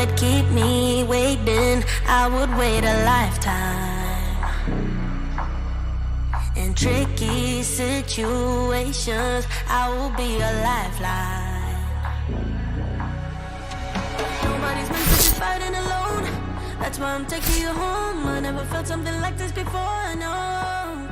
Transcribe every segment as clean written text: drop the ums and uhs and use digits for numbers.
would keep me waiting, I would wait a lifetime. In tricky situations, I will be a lifeline. Nobody's meant to be fighting alone. That's why I'm taking you home. I never felt something like this before, I know.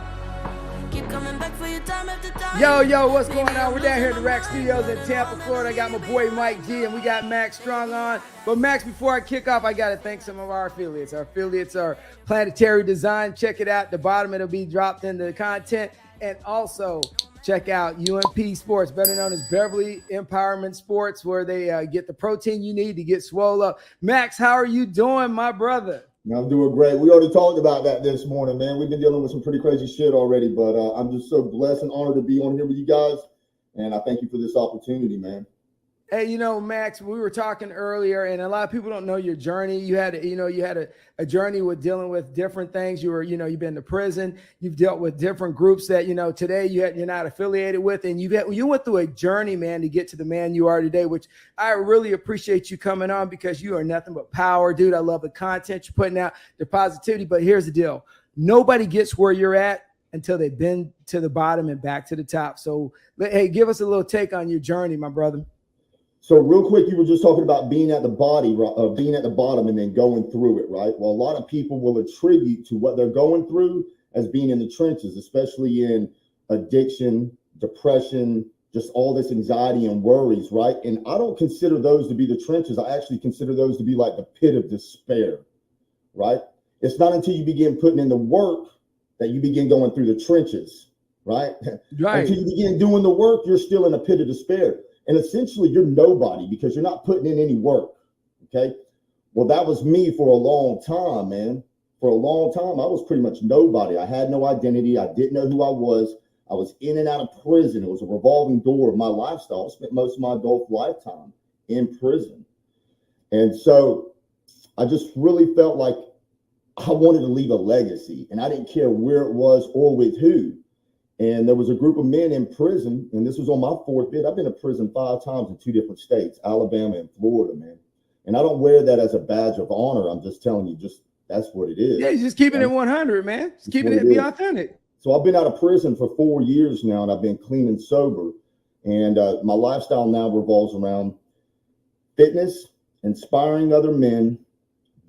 Keep coming back for your time after time. Yo, what's going on? We're down here at the Rack Studios in Tampa, Florida. I got my boy Mike G, and we got Max Strong on. But Max, before I kick off, I got to thank some of our affiliates. Our affiliates are Planetary Design. Check it out. At the bottom, it'll be dropped in the content. And also, check out UMP Sports, better known as Beverly Empowerment Sports, where they get the protein you need to get swole up. Max, how are you doing, my brother? I'm doing great. We already talked about that this morning, man. We've been dealing with some pretty crazy shit already, but I'm just so blessed and honored to be on here with you guys, and I thank you for this opportunity, man. Hey, Max, we were talking earlier, and a lot of people don't know your journey. You had a journey with dealing with different things. You've been to prison. You've dealt with different groups that, today you're not affiliated with, and you went through a journey, man, to get to the man you are today, which I really appreciate you coming on because you are nothing but power, dude. I love the content you're putting out, the positivity, but here's the deal. Nobody gets where you're at until they've been to the bottom and back to the top. So, hey, give us a little take on your journey, my brother. So real quick, you were just talking about being at the bottom and then going through it, right? Well, a lot of people will attribute to what they're going through as being in the trenches, especially in addiction, depression, just all this anxiety and worries, right? And I don't consider those to be the trenches. I actually consider those to be like the pit of despair, right? It's not until you begin putting in the work that you begin going through the trenches, right? Right. Until you begin doing the work, you're still in a pit of despair. And essentially, you're nobody because you're not putting in any work, okay? Well, that was me for a long time, man. For a long time, I was pretty much nobody. I had no identity. I didn't know who I was. I was in and out of prison. It was a revolving door of my lifestyle. I spent most of my adult lifetime in prison. And so I just really felt like I wanted to leave a legacy, and I didn't care where it was or with who. And there was a group of men in prison, and this was on my fourth bid. I've been to prison 5 times in 2 different states, Alabama and Florida, man. And I don't wear that as a badge of honor. I'm just telling you, that's what it is. Yeah, you're just keeping it 100, man. Just keeping it be authentic. So I've been out of prison for 4 years now, and I've been clean and sober. And my lifestyle now revolves around fitness, inspiring other men,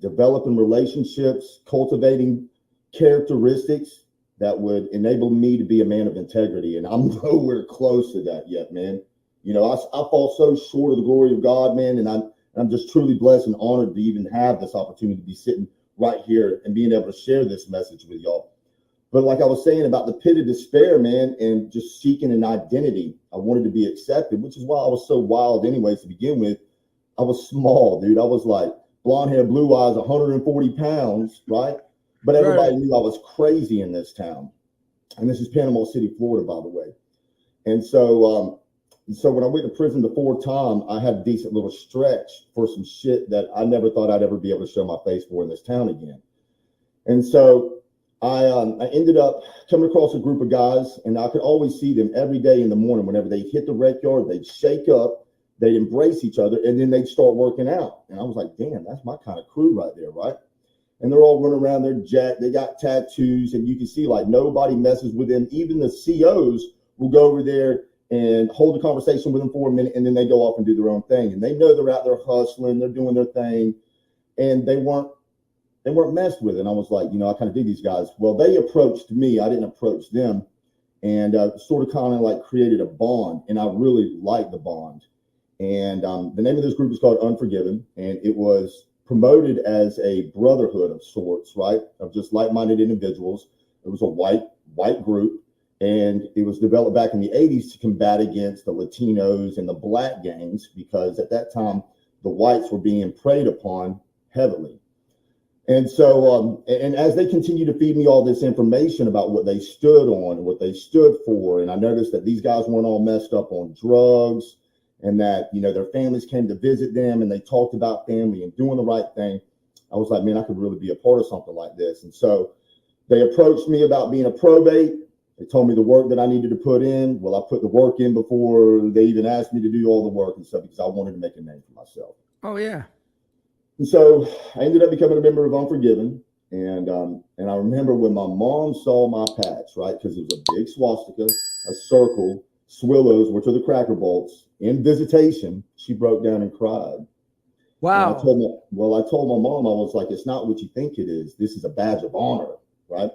developing relationships, cultivating characteristics that would enable me to be a man of integrity. And I'm nowhere close to that yet, man. I fall so short of the glory of God, man. And I'm just truly blessed and honored to even have this opportunity to be sitting right here and being able to share this message with y'all. But like I was saying about the pit of despair, man, and just seeking an identity, I wanted to be accepted, which is why I was so wild anyways to begin with. I was small, dude. I was like blonde hair, blue eyes, 140 pounds, right? But everybody knew I was crazy in this town. And this is Panama City, Florida, by the way. And so when I went to prison the 4th time, I had a decent little stretch for some shit that I never thought I'd ever be able to show my face for in this town again. And so I ended up coming across a group of guys, and I could always see them every day in the morning. Whenever they hit the rec yard, they'd shake up, they'd embrace each other, and then they'd start working out. And I was like, damn, that's my kind of crew right there, right? And they're all running around, they're jacked, they got tattoos, and you can see like nobody messes with them. Even the COs will go over there and hold a conversation with them for a minute, and then they go off and do their own thing. And they know they're out there hustling, they're doing their thing, and they weren't messed with. And I was like, I kind of dig these guys. Well, they approached me, I didn't approach them, and sort of kind of like created a bond, and I really liked the bond. And the name of this group is called Unforgiven, and it was promoted as a brotherhood of sorts, right? Of just like-minded individuals. It was a white group, and it was developed back in the 80s to combat against the Latinos and the black gangs, because at that time, the whites were being preyed upon heavily. And so, and as they continued to feed me all this information about what they stood on and what they stood for, and I noticed that these guys weren't all messed up on drugs, and that, their families came to visit them and they talked about family and doing the right thing. I was like, man, I could really be a part of something like this. And so they approached me about being a probate. They told me the work that I needed to put in. Well, I put the work in before they even asked me to do all the work and stuff, because I wanted to make a name for myself. Oh, yeah. And so I ended up becoming a member of Unforgiven. And I remember when my mom saw my patch, right? Because it was a big swastika, a circle, swillows, which are the cracker bolts, in visitation, she broke down and cried. Wow. And I told my mom, I was like, it's not what you think it is. This is a badge of honor, right?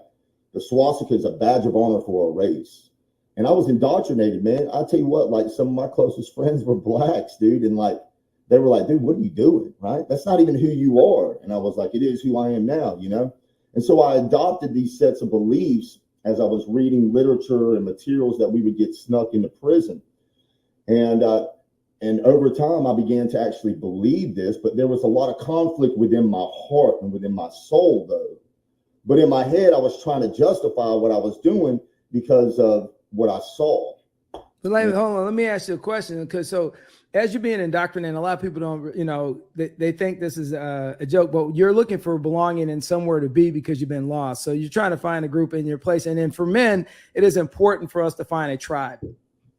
The swastika is a badge of honor for a race. And I was indoctrinated, man. I tell you what, like some of my closest friends were blacks, dude. And like, they were like, dude, what are you doing? Right? That's not even who you are. And I was like, it is who I am now, you know? And so I adopted these sets of beliefs as I was reading literature and materials that we would get snuck into prison. And over time, I began to actually believe this, but there was a lot of conflict within my heart and within my soul, though. But in my head, I was trying to justify what I was doing because of what I saw. But hold on, let me ask you a question. Because so as you're being indoctrinated, a lot of people don't, you know, they think this is a joke, but you're looking for belonging and somewhere to be because you've been lost. So you're trying to find a group in your place. And then for men, it is important for us to find a tribe.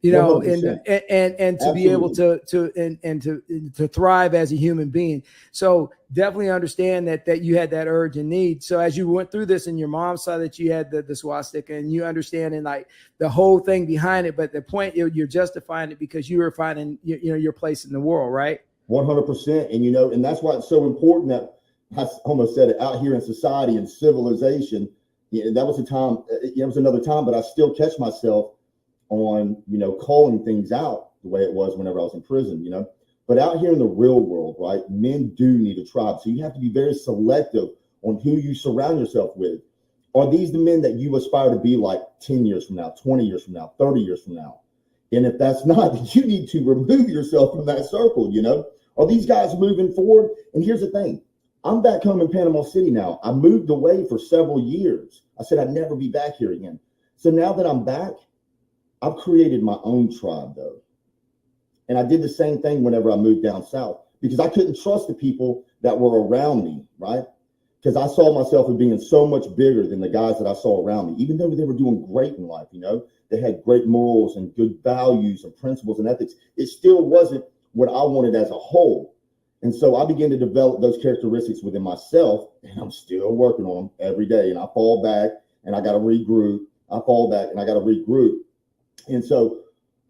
You know, 100%. and to Absolutely. Be able to thrive as a human being. So definitely understand that you had that urge and need. So as you went through this and your mom saw that you had the swastika and you understand and like the whole thing behind it, but the point you're justifying it because you were finding your place in the world, right? 100%. And and that's why it's so important that I almost said it out here in society and civilization. That was a time. It was another time, but I still catch myself on, calling things out the way it was whenever I was in prison, but out here in the real world, right, men do need a tribe. So you have to be very selective on who you surround yourself with. Are these the men that you aspire to be like 10 years from now, 20 years from now, 30 years from now? And if that's not, then you need to remove yourself from that circle, Are these guys moving forward? And here's the thing. I'm back home in Panama City now. I moved away for several years. I said I'd never be back here again. So now that I'm back, I've created my own tribe, though. And I did the same thing whenever I moved down south because I couldn't trust the people that were around me, right? Because I saw myself as being so much bigger than the guys that I saw around me, even though they were doing great in life, They had great morals and good values and principles and ethics. It still wasn't what I wanted as a whole. And so I began to develop those characteristics within myself, and I'm still working on them every day. And I fall back and I got to regroup. I fall back and I got to regroup. And so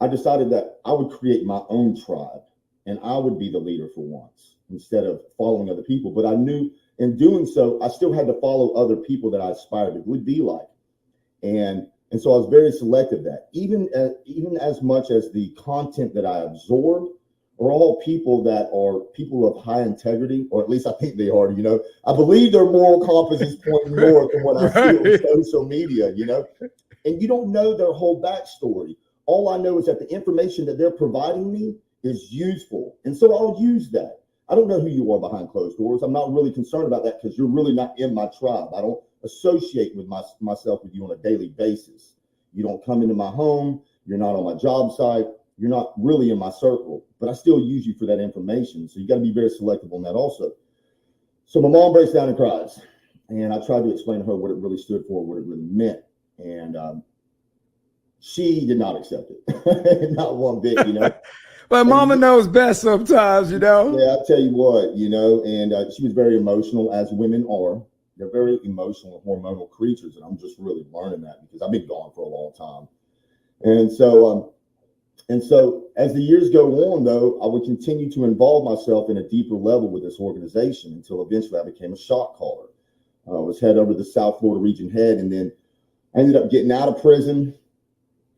I decided that I would create my own tribe and I would be the leader for once instead of following other people. But I knew in doing so, I still had to follow other people that I aspired to be like. And so I was very selective that even as much as the content that I absorbed are all people that are people of high integrity, or at least I think they are, I believe their moral compass is pointing north than what I see on social media, And you don't know their whole backstory. All I know is that the information that they're providing me is useful. And so I'll use that. I don't know who you are behind closed doors. I'm not really concerned about that because you're really not in my tribe. I don't associate with myself with you on a daily basis. You don't come into my home. You're not on my job site. You're not really in my circle, but I still use you for that information. So you got to be very selective on that also. So my mom breaks down and cries. And I tried to explain to her what it really stood for, what it really meant. And she did not accept it, not one bit, But mama knows best sometimes, Yeah, I'll tell you what, and she was very emotional, as women are. They're very emotional and hormonal creatures, and I'm just really learning that because I've been gone for a long time. And so as the years go on, though, I would continue to involve myself in a deeper level with this organization until eventually I became a shot caller. I was head over the South Florida region head, and then I ended up getting out of prison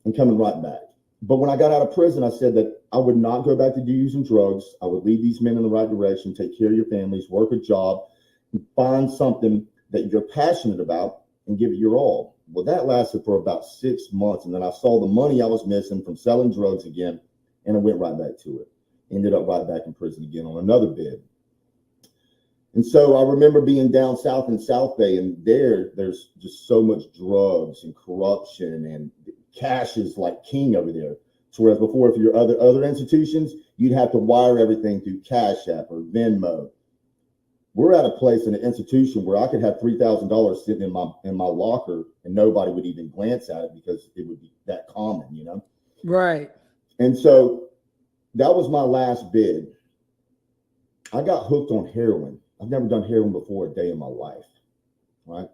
and coming right back. But when I got out of prison, I said that I would not go back to using drugs. I would lead these men in the right direction, take care of your families, work a job, and find something that you're passionate about and give it your all. Well, that lasted for about 6 months. And then I saw the money I was missing from selling drugs again, and I went right back to it. Ended up right back in prison again on another bid. And so I remember being down south in South Bay, and there's just so much drugs and corruption, and cash is like king over there. So whereas before, if you're other institutions, you'd have to wire everything through Cash App or Venmo. We're at a place in an institution where I could have $3,000 sitting in my locker and nobody would even glance at it because it would be that common, Right. And so that was my last bid. I got hooked on heroin. I've never done heroin before a day in my life, right?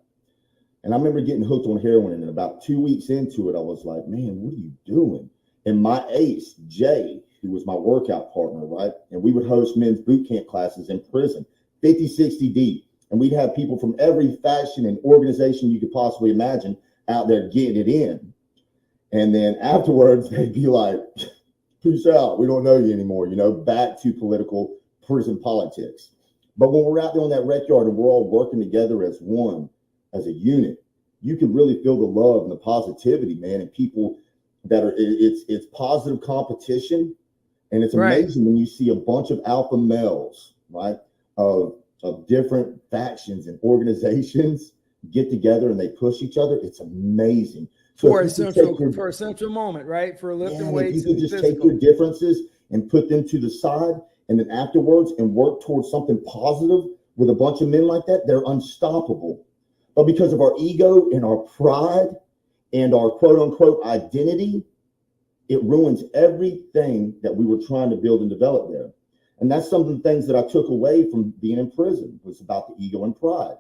And I remember getting hooked on heroin, and then about 2 weeks into it, I was like, man, what are you doing? And my ace, Jay, who was my workout partner, right? And we would host men's boot camp classes in prison, 50, 60 deep. And we'd have people from every faction and organization you could possibly imagine out there getting it in. And then afterwards, they'd be like, peace out. We don't know you anymore, back to political prison politics. But when we're out there on that rec yard and we're all working together as one, as a unit, you can really feel the love and the positivity, man. And people that are, it's positive competition. And it's amazing when you see a bunch of alpha males, right, of different factions and organizations get together and they push each other. It's amazing. So for a central moment, right? For lifting weights. You can just take your differences and put them to the side, and then afterwards and work towards something positive with a bunch of men like that, they're unstoppable. But because of our ego and our pride and our quote unquote identity, it ruins everything that we were trying to build and develop there. And that's some of the things that I took away from being in prison, was about the ego and pride.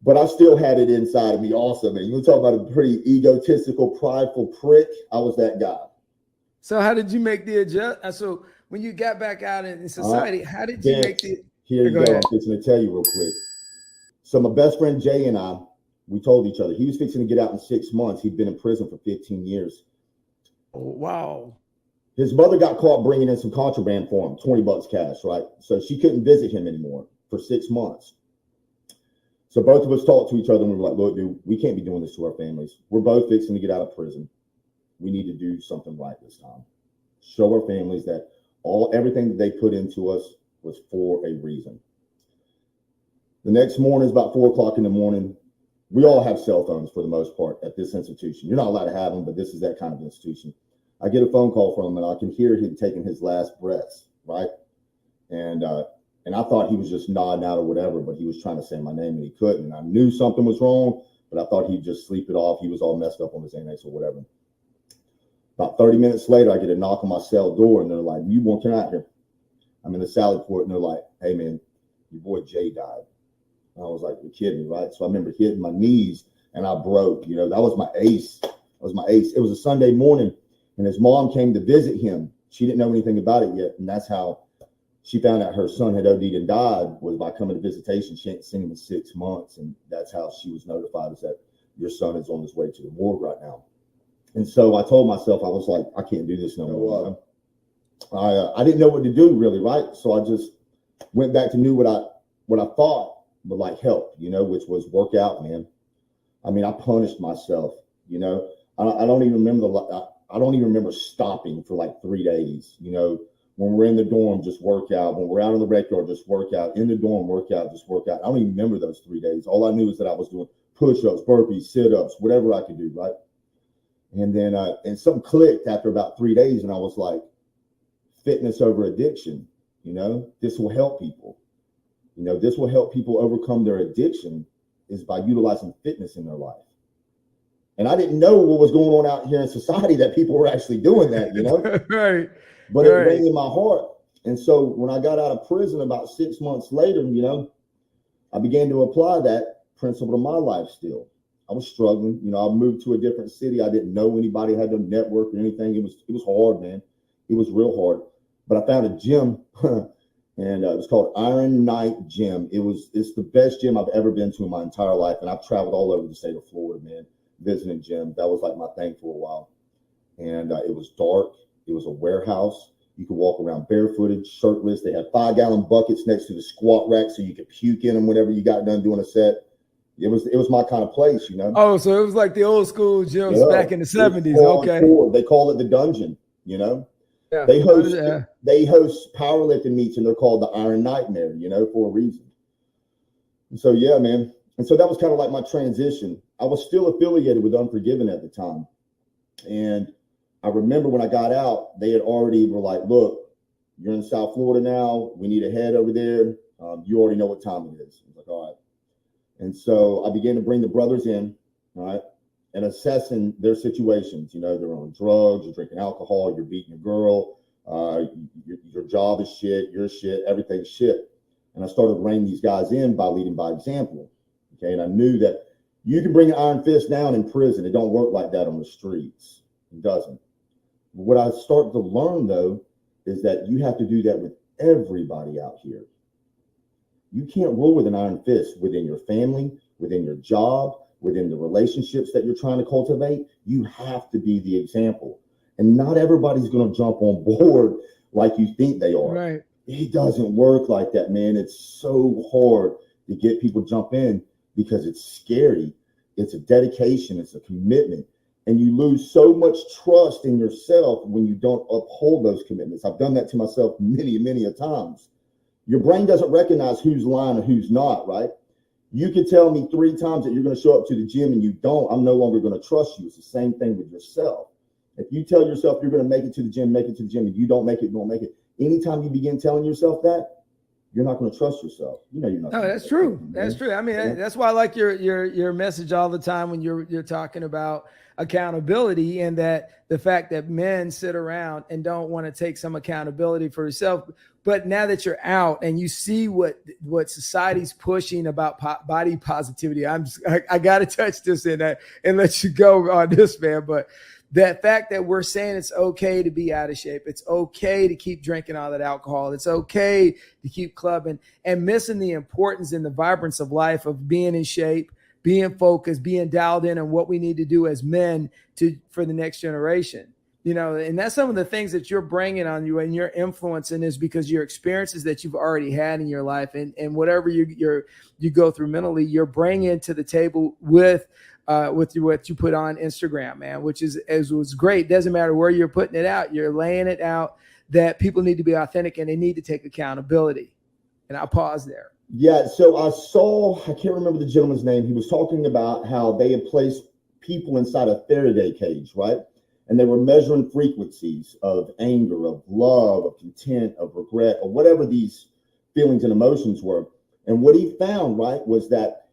But I still had it inside of me also, man. You talk about a pretty egotistical, prideful prick. I was that guy. So how did you make the adjustment? So when you got back out in society, how did you make the... Here you go. I'm fixing to tell you real quick. So my best friend Jay and I, we told each other, he was fixing to get out in 6 months. He'd been in prison for 15 years. Oh, wow. His mother got caught bringing in some contraband for him, $20 cash, right? So she couldn't visit him anymore for 6 months. So both of us talked to each other and we were like, look, dude, we can't be doing this to our families. We're both fixing to get out of prison. We need to do something right this time. Show our families that everything that they put into us was for a reason. The next morning is about 4 o'clock in the morning. We all have cell phones for the most part at this institution. You're not allowed to have them, but this is that kind of institution. I get a phone call from him and I can hear him taking his last breaths, right? And I thought he was just nodding out or whatever, but he was trying to say my name and he couldn't. And I knew something was wrong, but I thought he'd just sleep it off. He was all messed up on his Xanax or whatever. About 30 minutes later, I get a knock on my cell door and they're like, you won't turn out here. I'm in the Sally Port and they're like, hey man, your boy Jay died. And I was like, you're kidding me, right? So I remember hitting my knees and I broke, that was my ace. It was a Sunday morning and his mom came to visit him. She didn't know anything about it yet. And that's how she found out her son had OD'd and died, was by coming to visitation. She hadn't seen him in 6 months. And that's how she was notified, is that your son is on his way to the morgue right now. And so I told myself, I was like, I can't do this no more. I didn't know what to do really, right? So I just went back to what I thought would like help, which was work out, man. I mean, I punished myself, I don't even remember stopping for like 3 days, when we're in the dorm, just work out. When we're out in the rec yard, just work out. In the dorm, work out, just work out. I don't even remember those 3 days. All I knew is that I was doing push-ups, burpees, sit-ups, whatever I could do, right? And then and something clicked after about 3 days, and I was like, fitness over addiction, this will help people. This will help people overcome their addiction, is by utilizing fitness in their life. And I didn't know what was going on out here in society, that people were actually doing that, Right. But it rang in my heart. And so when I got out of prison about 6 months later, I began to apply that principle to my life still. I was struggling. I moved to a different city. I didn't know anybody, had no network or anything. It was hard, man. It was real hard. But I found a gym and it was called Iron Night Gym. It's the best gym I've ever been to in my entire life. And I've traveled all over the state of Florida, man, visiting gyms. That was like my thing for a while. And it was dark. It was a warehouse. You could walk around barefooted, shirtless. They had 5-gallon buckets next to the squat rack so you could puke in them whenever you got done doing a set. It was my kind of place, Oh, so it was like the old school gyms back in the 70s. Okay. They call it the dungeon, Yeah. They host powerlifting meets and they're called the Iron Nightmare, for a reason. And so, yeah, man. And so that was kind of like my transition. I was still affiliated with Unforgiven at the time. And I remember when I got out, they had already were like, look, you're in South Florida now. We need a head over there. You already know what time it is. I was like, all right. And so I began to bring the brothers in, right, and assessing their situations. They're on drugs, you're drinking alcohol, you're beating a girl, Your job is shit, your shit, everything's shit. And I started reining these guys in by leading by example. Okay. And I knew that you can bring an iron fist down in prison. It don't work like that on the streets. It doesn't. What I started to learn, though, is that you have to do that with everybody out here. You can't rule with an iron fist within your family, within your job, within the relationships that you're trying to cultivate. You have to be the example. And not everybody's going to jump on board like you think they are. Right. It doesn't work like that, man. It's so hard to get people to jump in because it's scary. It's a dedication. It's a commitment. And you lose so much trust in yourself when you don't uphold those commitments. I've done that to myself many, many a times. Your brain doesn't recognize who's lying and who's not, right? You could tell me 3 times that you're going to show up to the gym and you don't. I'm no longer going to trust you. It's the same thing with yourself. If you tell yourself you're going to make it to the gym, and you don't make it, don't make it. Anytime you begin telling yourself that, you're not going to trust yourself. You know you're not. No, that's true. That's true. I mean, that's why I like your message all the time when you're talking about accountability, and that the fact that men sit around and don't want to take some accountability for yourself. But now that you're out and you see what society's pushing about body positivity, I got to touch this and let you go on this, man. But that fact that we're saying it's okay to be out of shape, it's okay to keep drinking all that alcohol, it's okay to keep clubbing, and missing the importance and the vibrance of life of being in shape, being focused, being dialed in on what we need to do as men for the next generation. You know, and that's some of the things that you're bringing on you and you're influencing, is because your experiences that you've already had in your life and whatever you go through mentally, you're bringing to the table with what you put on Instagram, man, which was great. Doesn't matter where you're putting it out, you're laying it out that people need to be authentic and they need to take accountability. And I'll pause there. Yeah. So I can't remember the gentleman's name. He was talking about how they had placed people inside a Faraday cage, right? And they were measuring frequencies of anger, of love, of content, of regret, or whatever these feelings and emotions were. And what he found, right, was that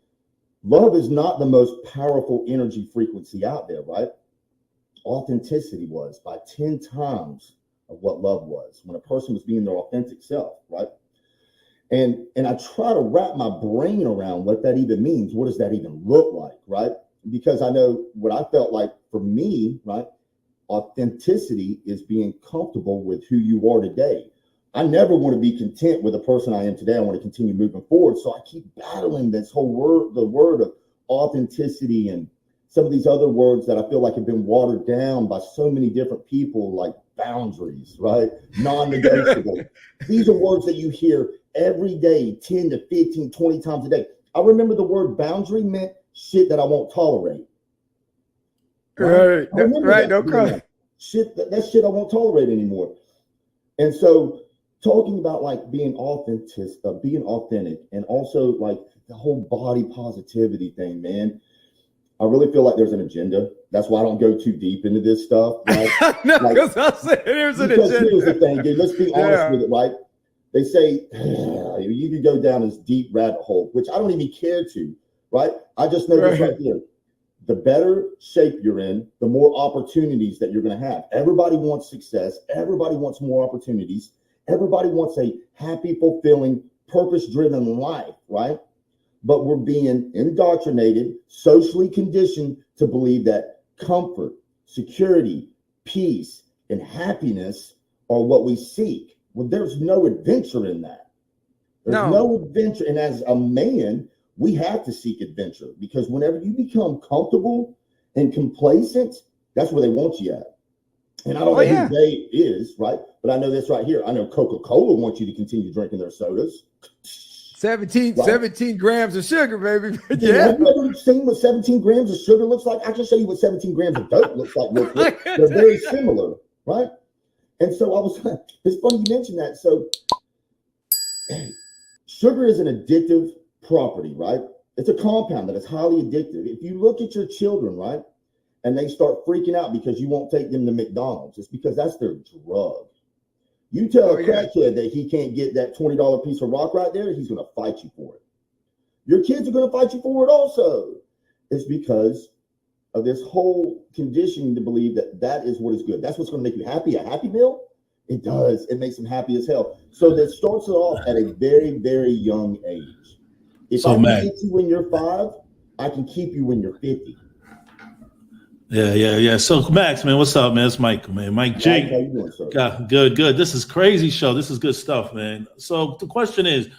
love is not the most powerful energy frequency out there, right? Authenticity was by 10 times of what love was when a person was being their authentic self, right? And I try to wrap my brain around what that even means. What does that even look like, right? Because I know what I felt like for me, right? Authenticity is being comfortable with who you are today. I never want to be content with the person I am today. I want to continue moving forward. So I keep battling this whole word, the word of authenticity, and some of these other words that I feel like have been watered down by so many different people, like boundaries, right? Non-negotiable. These are words that you hear every day, 10 to 15, 20 times a day. I remember the word boundary meant shit that I won't tolerate. Right. No crime. Shit, that shit I won't tolerate anymore. And so talking about like being authentic, and also like the whole body positivity thing, man, I really feel like there's an agenda. That's why I don't go too deep into this stuff. Right? No, because I'll say there's an agenda. Here's the thing, dude. Let's be honest with it, right? They say you can go down this deep rabbit hole, which I don't even care to, right? I just know this right here. The better shape you're in, the more opportunities that you're going to have. Everybody wants success. Everybody wants more opportunities. Everybody wants a happy, fulfilling, purpose-driven life, right? But we're being indoctrinated, socially conditioned to believe that comfort, security, peace, and happiness are what we seek. Well, there's no adventure in that. There's no adventure. And as a man, we have to seek adventure, because whenever you become comfortable and complacent, that's where they want you at. And I don't know who they is, right? But I know this right here. I know Coca-Cola wants you to continue drinking their sodas. 17 grams of sugar, baby. Yeah. Have you ever seen what 17 grams of sugar looks like? I can show you what 17 grams of dope looks like real quick. They're very similar, right? And so I was, it's funny you mentioned that. So sugar is an addictive property, right? It's a compound that is highly addictive. If you look at your children, right, and they start freaking out because you won't take them to McDonald's, it's because that's their drug. You tell a crackhead that he can't get that $20 piece of rock right there, he's going to fight you for it. Your kids are going to fight you for it also. It's because of this whole conditioning to believe that that is what is good. That's what's going to make you happy. A happy meal It does. It makes them happy as hell. So that starts it off at a very, very young age. If I can get you when you're 5, I can keep you when you're 50. Yeah. So Max, man, what's up, man? It's Mike, man. Mike G. How you doing, sir? God, good. This is crazy show. This is good stuff, man. So the question is,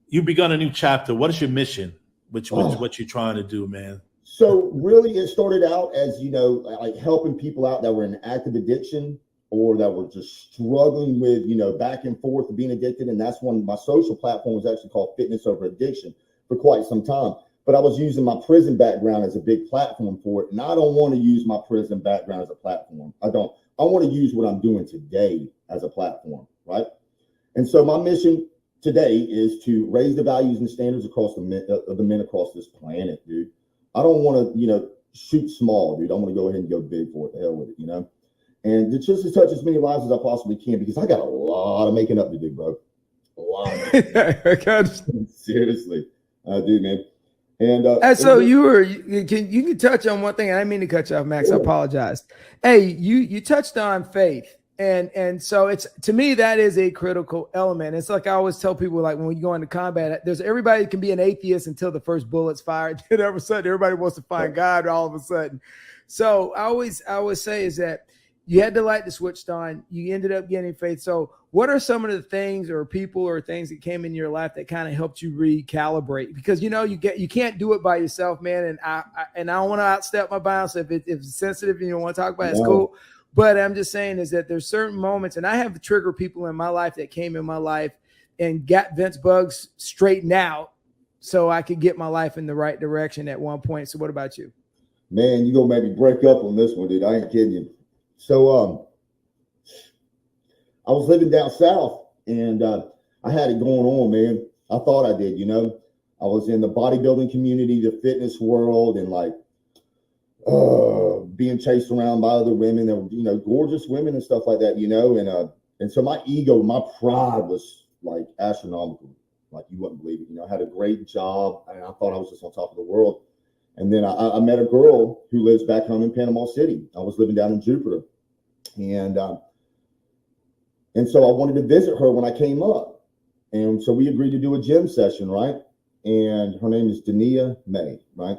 you've begun a new chapter. What is your mission? What you're trying to do, man? So really, it started out as, like helping people out that were in active addiction or that were just struggling with, back and forth of being addicted. And that's when my social platform was actually called Fitness Over Addiction for quite some time. But I was using my prison background as a big platform for it. And I don't want to use my prison background as a platform. I don't. I want to use what I'm doing today as a platform, right? And so my mission today is to raise the values and standards across the men across this planet, dude. I don't want to, shoot small, dude. I want to go ahead and go big for it. The hell with it, and just to touch as many lives as I possibly can, because I got a lot of making up to do, bro. A lot. Seriously, dude, man. And so you can touch on one thing. I didn't mean to cut you off, Max. I apologize. Hey, you touched on faith. And so it's, to me, that is a critical element. It's like I always tell people, like when you go into combat, there's everybody can be an atheist until the first bullet's fired. Then all of a sudden, everybody wants to find God all of a sudden. So I always say is that you had the light that switched on. You ended up getting faith. So what are some of the things or people or things that came in your life that kind of helped you recalibrate? Because you can't do it by yourself, man. And I don't want to outstep my bounds. If it's sensitive and you don't want to talk about it, it's cool. But I'm just saying is that there's certain moments, and I have trigger people in my life that came in my life and got Vince bugs straightened out so I could get my life in the right direction at one point. So what about you? Man, you gonna make me break up on this one, dude. I ain't kidding you. So I was living down south and I had it going on, man. I thought I did, I was in the bodybuilding community, the fitness world, and like being chased around by other women that were, gorgeous women and stuff like that, and so my ego, my pride was like astronomical, like you wouldn't believe it. I had a great job and I thought I was just on top of the world. And then I met a girl who lives back home in Panama City. I was living down in Jupiter, and so I wanted to visit her when I came up, and so we agreed to do a gym session, right? And her name is Dania May, right?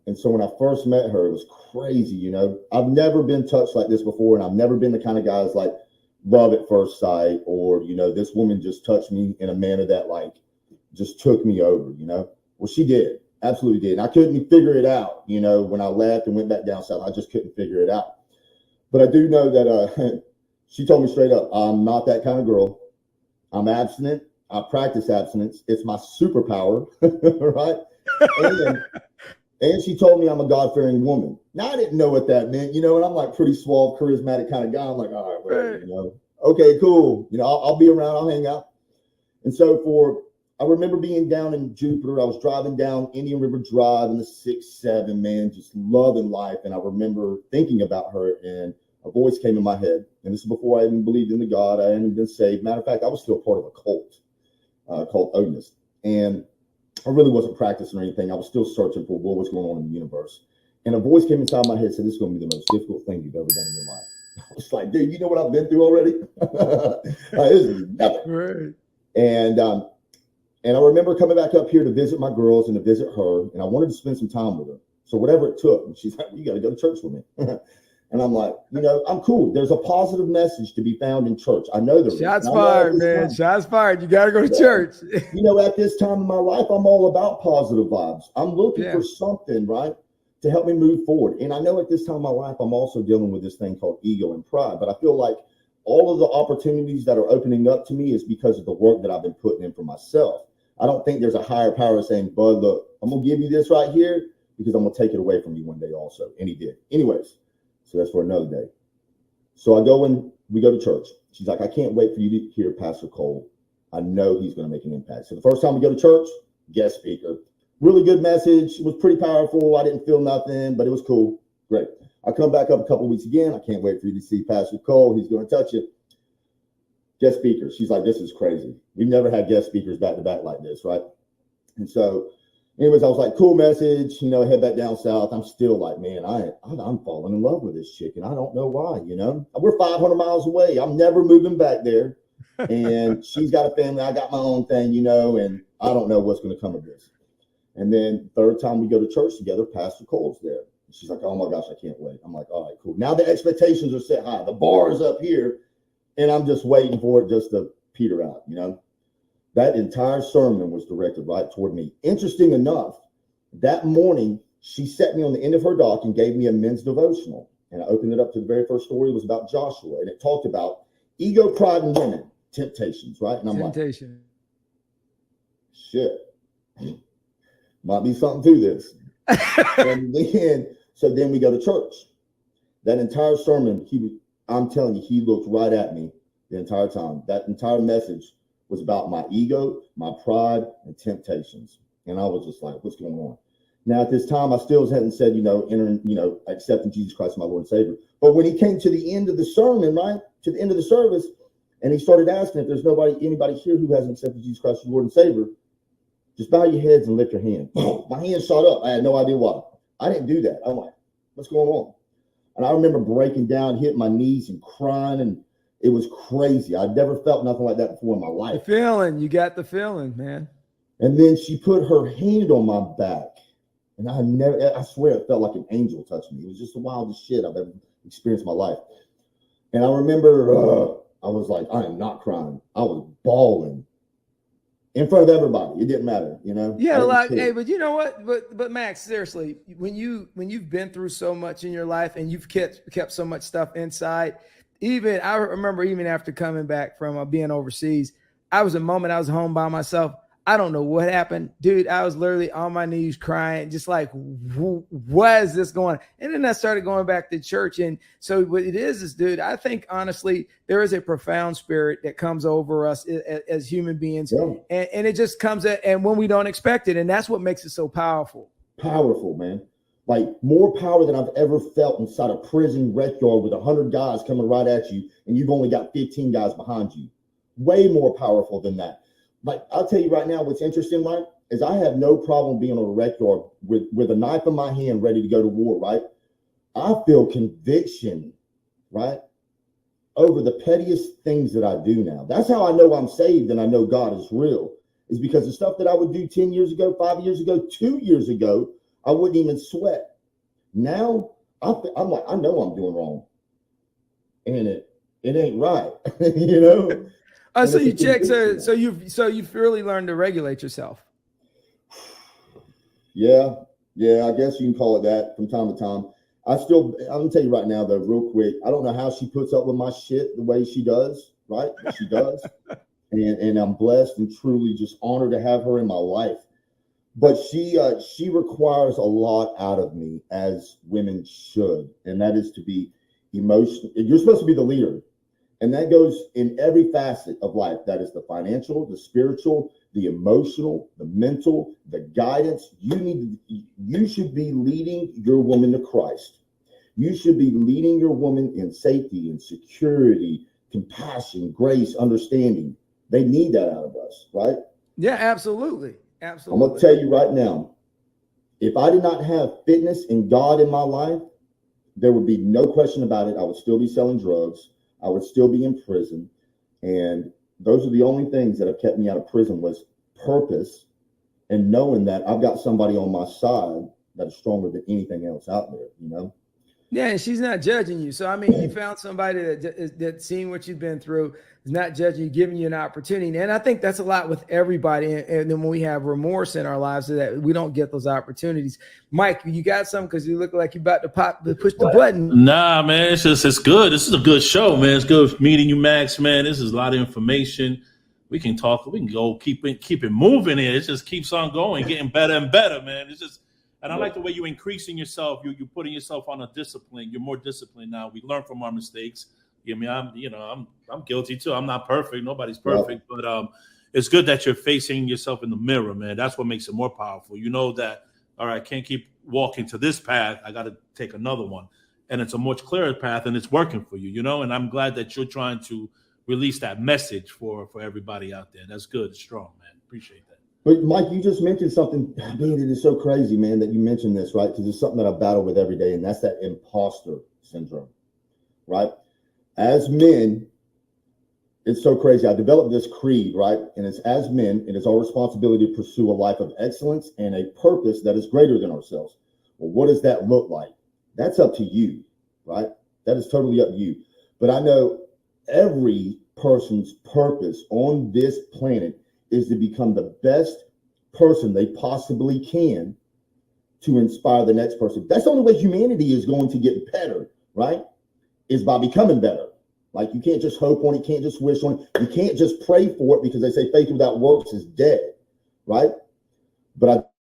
And so when I first met her, it was crazy, I've never been touched like this before, and I've never been the kind of guy that's like love at first sight, or this woman just touched me in a manner that like just took me over, Well, she did, absolutely did, and I couldn't figure it out, when I left and went back down south, I just couldn't figure it out. But I do know that she told me straight up, I'm not that kind of girl. I'm abstinent. I practice abstinence. It's my superpower, right? And she told me I'm a God-fearing woman. Now, I didn't know what that meant, and I'm like pretty suave, charismatic kind of guy. I'm like, all right, well, okay, cool. I'll be around. I'll hang out. And so I remember being down in Jupiter. I was driving down Indian River Drive in the 6-7, man, just loving life. And I remember thinking about her, and a voice came in my head. And this is before I even believed in the God. I hadn't been saved. Matter of fact, I was still part of a cult called Odinist. And I really wasn't practicing or anything. I was still searching for what was going on in the universe. And a voice came inside my head and said, this is going to be the most difficult thing you've ever done in your life. I was like, dude, you know what I've been through already? This is nothing. Right. And I remember coming back up here to visit my girls and to visit her. And I wanted to spend some time with her. So whatever it took. And she's like, you got to go to church with me. And I'm like, I'm cool. There's a positive message to be found in church. I know there is. Shots fired, man. Shots fired. You got to go to church. At this time in my life, I'm all about positive vibes. I'm looking for something, right, to help me move forward. And I know at this time in my life, I'm also dealing with this thing called ego and pride. But I feel like all of the opportunities that are opening up to me is because of the work that I've been putting in for myself. I don't think there's a higher power saying, bud, look, I'm going to give you this right here because I'm going to take it away from you one day also. And he did. Anyways. So that's for another day. So I go and we go to church. She's like, I can't wait for you to hear Pastor Cole. I know he's going to make an impact. So the first time we go to church, guest speaker, really good message. It was pretty powerful. I didn't feel nothing, but it was cool. Great. I come back up a couple of weeks again. I can't wait for you to see Pastor Cole. He's going to touch you. Guest speaker. She's like, this is crazy. We've never had guest speakers back to back like this, right? And so Anyways, I was like, cool message, head back down south. I'm still like, man, I'm falling in love with this chick, and I don't know why, We're 500 miles away. I'm never moving back there. And she's got a family. I got my own thing, and I don't know what's going to come of this. And then third time we go to church together, Pastor Cole's there. She's like, oh my gosh, I can't wait. I'm like, all right, cool. Now the expectations are set high. The bar is up here, and I'm just waiting for it just to peter out, That entire sermon was directed right toward me. Interesting enough, that morning, she set me on the end of her dock and gave me a men's devotional. And I opened it up to the very first story. It was about Joshua, and it talked about ego, pride, and women, temptations, right? And I'm Temptation. like, shit, might be something to this. And then we go to church. That entire sermon, I'm telling you, he looked right at me the entire time. That entire message was about my ego, my pride, and temptations. And I was just like, what's going on? Now, at this time, I still hadn't said, accepting Jesus Christ as my Lord and Savior. But when he came to the end of the sermon, right, to the end of the service, and he started asking if there's anybody here who hasn't accepted Jesus Christ as Lord and Savior, just bow your heads and lift your hand. My hand shot up. I had no idea why. I didn't do that. I'm like, what's going on? And I remember breaking down, hitting my knees and crying, and it was crazy. I'd never felt nothing like that before in my life. You got the feeling, man. And then she put her hand on my back. And I swear it felt like an angel touching me. It was just the wildest shit I've ever experienced in my life. And I remember I was like, I am not crying. I was bawling in front of everybody. It didn't matter, Yeah, like, hey, but you know what? But Max, seriously, when you've been through so much in your life and you've kept so much stuff inside, I remember even after coming back from being overseas, I was home by myself. I don't know what happened, dude. I was literally on my knees crying, just like, what is this going on? And then I started going back to church. And so what it is, dude, I think honestly, there is a profound spirit that comes over us as human beings. Yeah. And it just comes and when we don't expect it. And that's what makes it so powerful. Powerful, man. Like more power than I've ever felt inside a prison rec yard with 100 guys coming right at you. And you've only got 15 guys behind you. Way more powerful than that. Like, I'll tell you right now, what's interesting, Mike, is I have no problem being on a rec yard with a knife in my hand, ready to go to war, right? I feel conviction, right, over the pettiest things that I do now. That's how I know I'm saved and I know God is real, is because the stuff that I would do 10 years ago, 5 years ago, 2 years ago, I wouldn't even sweat. Now, I'm like, I know I'm doing wrong. And it ain't right, So you check, so you've really learned to regulate yourself. Yeah, I guess you can call it that from time to time. I'm gonna tell you right now though, real quick. I don't know how she puts up with my shit the way she does, right? But she does, and I'm blessed and truly just honored to have her in my life. But she requires a lot out of me, as women should, and that is to be emotional. You're supposed to be the leader. And that goes in every facet of life. That is the financial, the spiritual, the emotional, the mental, the guidance. You should be leading your woman to Christ. You should be leading your woman in safety and security, compassion, grace, understanding. They need that out of us, right? Yeah, absolutely. Absolutely. I'm going to tell you right now, if I did not have fitness and God in my life, there would be no question about it. I would still be selling drugs. I would still be in prison. And those are the only things that have kept me out of prison was purpose and knowing that I've got somebody on my side that is stronger than anything else out there, Yeah, and she's not judging you. So, I mean, you found somebody that's seen what you've been through, is not judging you, giving you an opportunity. And I think that's a lot with everybody. And then when we have remorse in our lives, so that we don't get those opportunities. Mike, you got something? Because you look like you're about to push the button. Nah, man, it's good. This is a good show, man. It's good meeting you, Max, man. This is a lot of information. We can talk. We can go keep it moving here. It just keeps on going, getting better and better, man. It's just. And I like the way you're increasing yourself. You're putting yourself on a discipline. You're more disciplined now. We learn from our mistakes. I mean, I'm guilty too. I'm not perfect. Nobody's perfect. But it's good that you're facing yourself in the mirror, man. That's what makes it more powerful. You know that, all right, I can't keep walking to this path. I got to take another one. And it's a much clearer path, and it's working for you, And I'm glad that you're trying to release that message for everybody out there. That's good. It's strong, man. Appreciate that. But Mike, you just mentioned something, man, it is so crazy, man, that you mentioned this, right? Because it's something that I battle with every day, and that's that imposter syndrome, right? As men, it's so crazy. I developed this creed, right? And it's as men, it is our responsibility to pursue a life of excellence and a purpose that is greater than ourselves. Well, what does that look like? That's up to you, right? That is totally up to you. But I know every person's purpose on this planet is to become the best person they possibly can to inspire the next person. That's the only way humanity is going to get better, right? Is by becoming better. Like, you can't just hope on it, you can't just wish on it, you can't just pray for it, because they say faith without works is dead, right? But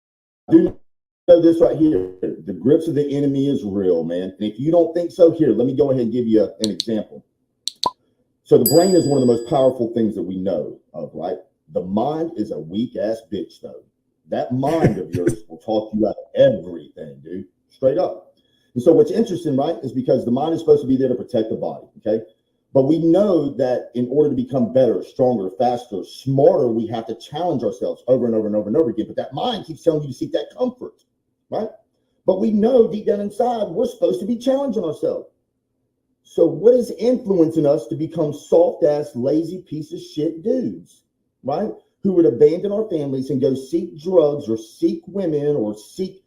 I do know this right here. The grips of the enemy is real, man. And if you don't think so, here, let me go ahead and give you an example. So the brain is one of the most powerful things that we know of, right? The mind is a weak ass bitch, though. That mind of yours will talk you out of everything, dude. Straight up. And so what's interesting, right, is because the mind is supposed to be there to protect the body, okay? But we know that in order to become better, stronger, faster, smarter, we have to challenge ourselves over and over and over and over again. But that mind keeps telling you to seek that comfort, right? But we know deep down inside, we're supposed to be challenging ourselves. So what is influencing us to become soft-ass, lazy piece of shit dudes, right? Who would abandon our families and go seek drugs or seek women or seek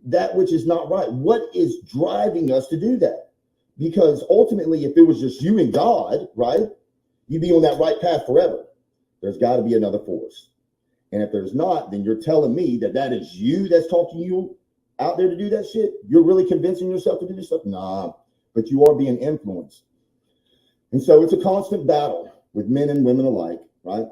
that which is not right? What is driving us to do that? Because ultimately, if it was just you and God, right, you'd be on that right path forever. There's got to be another force. And if there's not, then you're telling me that that is you that's talking you out there to do that shit? You're really convincing yourself to do this stuff? Nah, but you are being influenced. And so it's a constant battle with men and women alike, right,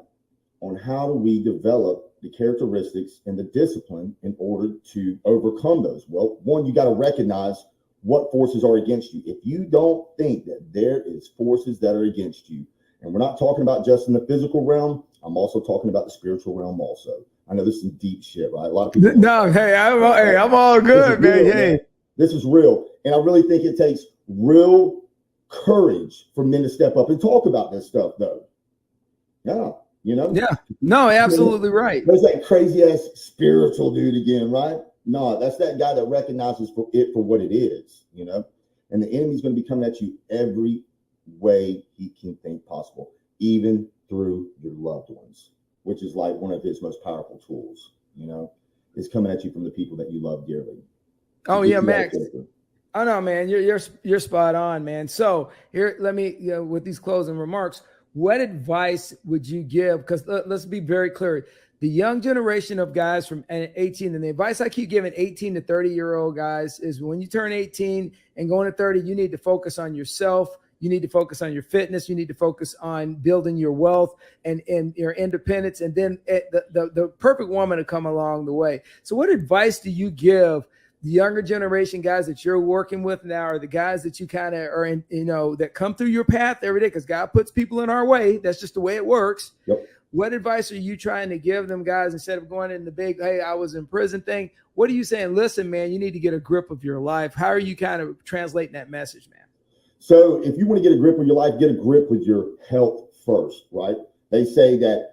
on how do we develop the characteristics and the discipline in order to overcome those. Well, one, you got to recognize what forces are against you. If you don't think that there is forces that are against you, and we're not talking about just in the physical realm, I'm also talking about the spiritual realm also. I know this is some deep shit, right? A lot of people. No, hey, I'm all good, man. Real, hey, man. This is real. And I really think it takes real courage for men to step up and talk about this stuff, though. Yeah, you know? Yeah, no, absolutely right. There's that crazy ass spiritual dude again, right? No, that's that guy that recognizes for it for what it is, you know? And the enemy's going to be coming at you every way he can think possible, even through your loved ones, which is like one of his most powerful tools, you know, is coming at you from the people that you love dearly. Oh yeah, Max. Oh no, man, you're spot on, man. So here, let me, with these closing remarks, what advice would you give? Because let's be very clear. The young generation of guys from 18, and the advice I keep giving 18 to 30-year-old guys is when you turn 18 and going to 30, you need to focus on yourself. You need to focus on your fitness. You need to focus on building your wealth and your independence. And then the perfect woman to come along the way. So what advice do you give the younger generation guys that you're working with now, or the guys that you kind of are in, that come through your path every day? Because God puts people in our way. That's just the way it works. Yep. What advice are you trying to give them guys instead of going in the big, hey, I was in prison thing? What are you saying? Listen, man, you need to get a grip of your life. How are you kind of translating that message, man? So if you want to get a grip of your life, get a grip with your health first, right? They say that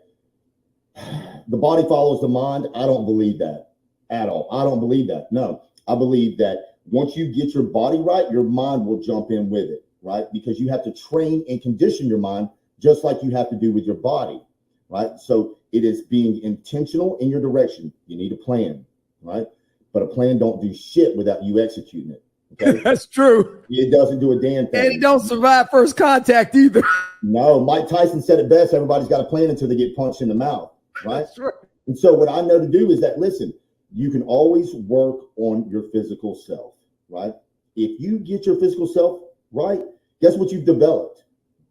the body follows the mind. I don't believe that at all. I don't believe that. No, I believe that once you get your body right, your mind will jump in with it, right? Because you have to train and condition your mind just like you have to do with your body. Right. So it is being intentional in your direction. You need a plan. Right. But a plan don't do shit without you executing it. Okay. That's true. It doesn't do a damn thing. And it don't survive first contact either. No, Mike Tyson said it best. Everybody's got a plan until they get punched in the mouth. Right. That's right. And so what I know to do is that, listen, you can always work on your physical self. Right. If you get your physical self right, guess what you've developed?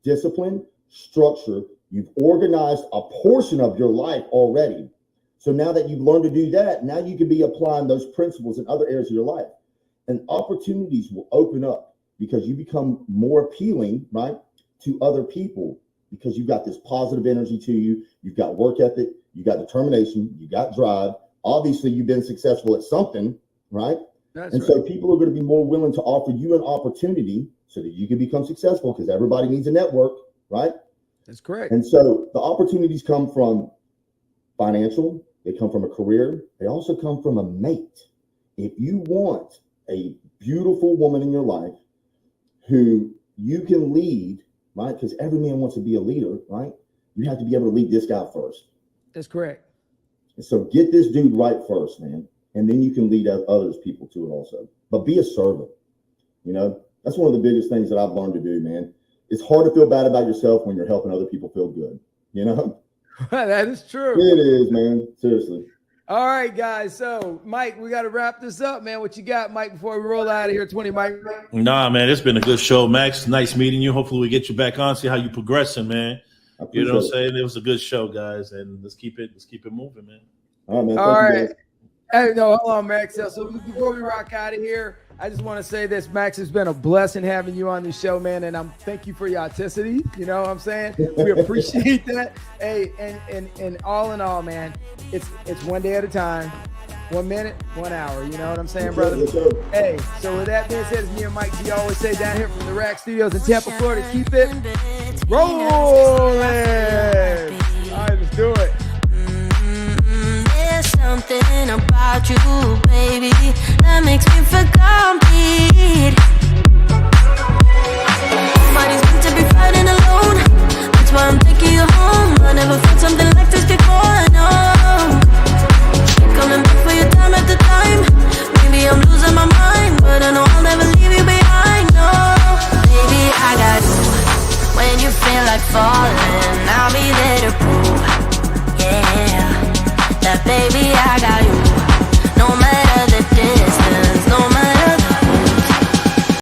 Discipline, structure. You've organized a portion of your life already. So now that you've learned to do that, now you can be applying those principles in other areas of your life. And opportunities will open up because you become more appealing, right, to other people because you've got this positive energy to you. You've got work ethic. You got determination. You got drive. Obviously, you've been successful at something, right? So people are going to be more willing to offer you an opportunity so that you can become successful because everybody needs a network, right? That's correct. And so the opportunities come from financial, They come from a career. They also come from a mate. If you want a beautiful woman in your life who you can lead, right? Because every man wants to be a leader, right? You have to be able to lead this guy first. That's correct. And so get this dude right first, man. And then you can lead others people to it also. But be a servant. You know, that's one of the biggest things that I've learned to do, man. It's hard to feel bad about yourself when you're helping other people feel good. You know? That is true. It is, man. Seriously. All right, guys. So, Mike, we got to wrap this up, man. What you got, Mike, before we roll out of here? 20, Mike. Nah, man, it's been a good show, Max. Nice meeting you. Hopefully we get you back on, see how you're progressing, man. You know what I'm saying? It was a good show, guys, and let's keep it moving, man. All right, man. All right. Hey, no, hold on, Max. So before we rock out of here, I just want to say this, Max. It's been a blessing having you on the show, man, and I'm thank you for your authenticity. You know what I'm saying? We appreciate that. Hey, and all in all, man, it's one day at a time, 1 minute, 1 hour. You know what I'm saying, brother? Hey, so with that being said, it's me and Mike G always say down here from the Rack Studios in Tampa, Florida. Keep it rolling. All right, let's do it. Something about you, baby, that makes me feel complete. Nobody's meant to be fighting alone. That's why I'm taking you home. I never felt something like this before. I know. Keep coming back for your time at the time. Maybe I'm losing my mind, but I know I'll never leave you behind. No, baby, I got you. When you feel like falling, I'll be there to prove, yeah, that baby, I got you, no matter the distance.